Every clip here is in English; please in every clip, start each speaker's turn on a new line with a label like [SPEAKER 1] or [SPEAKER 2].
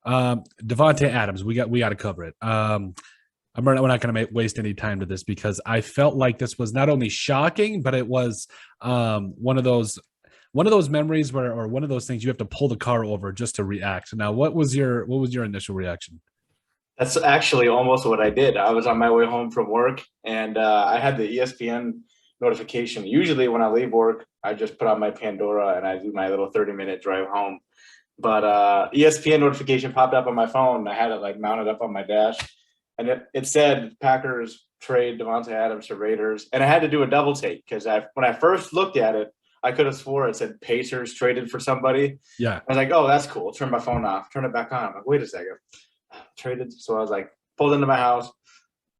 [SPEAKER 1] Devante Adams, we got to cover it. We're not going to waste any time to this because I felt like this was not only shocking, but it was one of those memories where, or one of those things you have to pull the car over just to react. Now, what was your initial reaction?
[SPEAKER 2] That's actually almost what I did. I was on my way home from work, and I had the ESPN notification. Usually, when I leave work, I just put on my Pandora and I do my little 30-minute drive home. But ESPN notification popped up on my phone. I had it like mounted up on my dash, and it said Packers trade Devante Adams to Raiders, and I had to do a double take because when I first looked at it, I could have swore it said Pacers traded for somebody.
[SPEAKER 1] Yeah.
[SPEAKER 2] I was like, oh, that's cool. Turn my phone off. Turn it back on. I'm like, wait a second. Traded. So I was like, pulled into my house,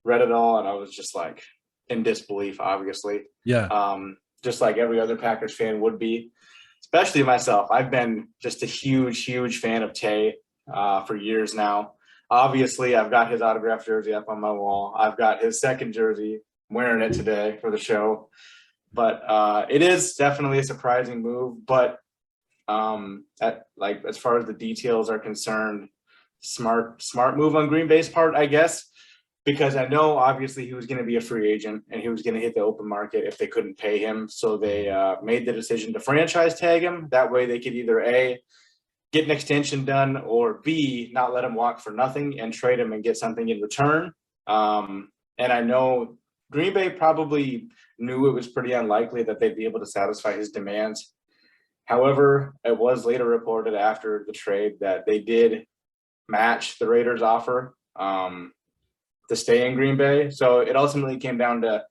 [SPEAKER 2] read it all, and I was just like in disbelief, obviously.
[SPEAKER 1] Yeah.
[SPEAKER 2] Just like every other Packers fan would be, especially myself. I've been just a huge fan of Tay for years now. Obviously, I've got his autographed jersey up on my wall. I've got his second jersey. I'm wearing it today for the show. But it is definitely a surprising move. But as far as the details are concerned, smart move on Green Bay's part, I guess, because I know obviously he was going to be a free agent and he was going to hit the open market if they couldn't pay him. So they made the decision to franchise tag him. That way they could either A, get an extension done, or B, not let him walk for nothing and trade him and get something in return. And I know Green Bay probably knew it was pretty unlikely that they'd be able to satisfy his demands. However, it was later reported after the trade that they did match the Raiders' offer to stay in Green Bay. So it ultimately came down to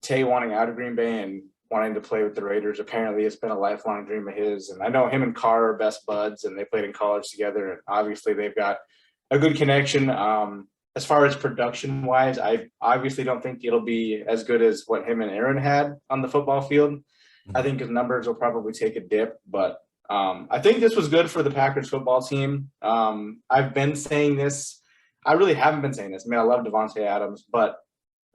[SPEAKER 2] Tay wanting out of Green Bay and wanting to play with the Raiders. Apparently, it's been a lifelong dream of his. And I know him and Carr are best buds, and they played in college together. And obviously, they've got a good connection. As far as production-wise, I obviously don't think it'll be as good as what him and Aaron had on the football field. I think his numbers will probably take a dip, but I think this was good for the Packers football team. I've been saying this. I really haven't been saying this. I mean, I love Devante Adams, but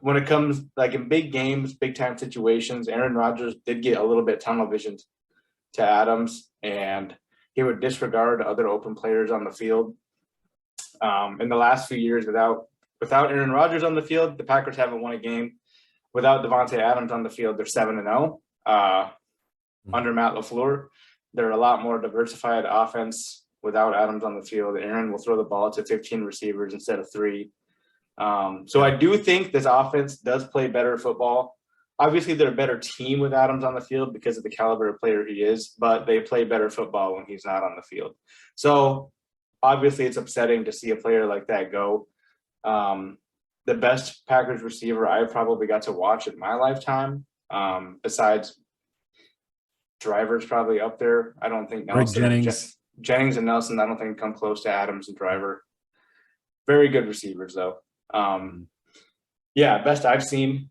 [SPEAKER 2] when it comes like in big games, big time situations, Aaron Rodgers did get a little bit tunnel visioned to Adams, and he would disregard other open players on the field. In the last few years, without Aaron Rodgers on the field, the Packers haven't won a game. Without Devante Adams on the field, they're 7-0. Under Matt LaFleur, they're a lot more diversified offense without Adams on the field. Aaron will throw the ball to 15 receivers instead of 3. So I do think this offense does play better football. Obviously, they're a better team with Adams on the field because of the caliber of player he is, but they play better football when he's not on the field. So obviously, it's upsetting to see a player like that go. The best Packers receiver I probably got to watch in my lifetime, besides Driver's probably up there. I don't think Nelson, Jennings and Nelson, I don't think come close to Adams and Driver. Very good receivers, though. Best I've seen.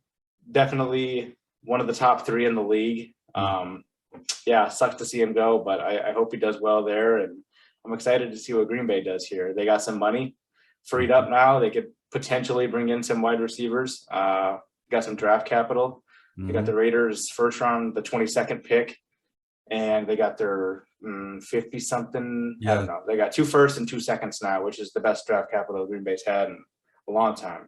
[SPEAKER 2] Definitely one of the top 3 in the league. Sucks to see him go, but I hope he does well there. And I'm excited to see what Green Bay does here. They got some money freed up now. They could potentially bring in some wide receivers. Got some draft capital. They got the Raiders first round, the 22nd pick, and they got their 50-something. I don't know. They got 2 firsts and 2 seconds now, which is the best draft capital Green Bay's had in a long time.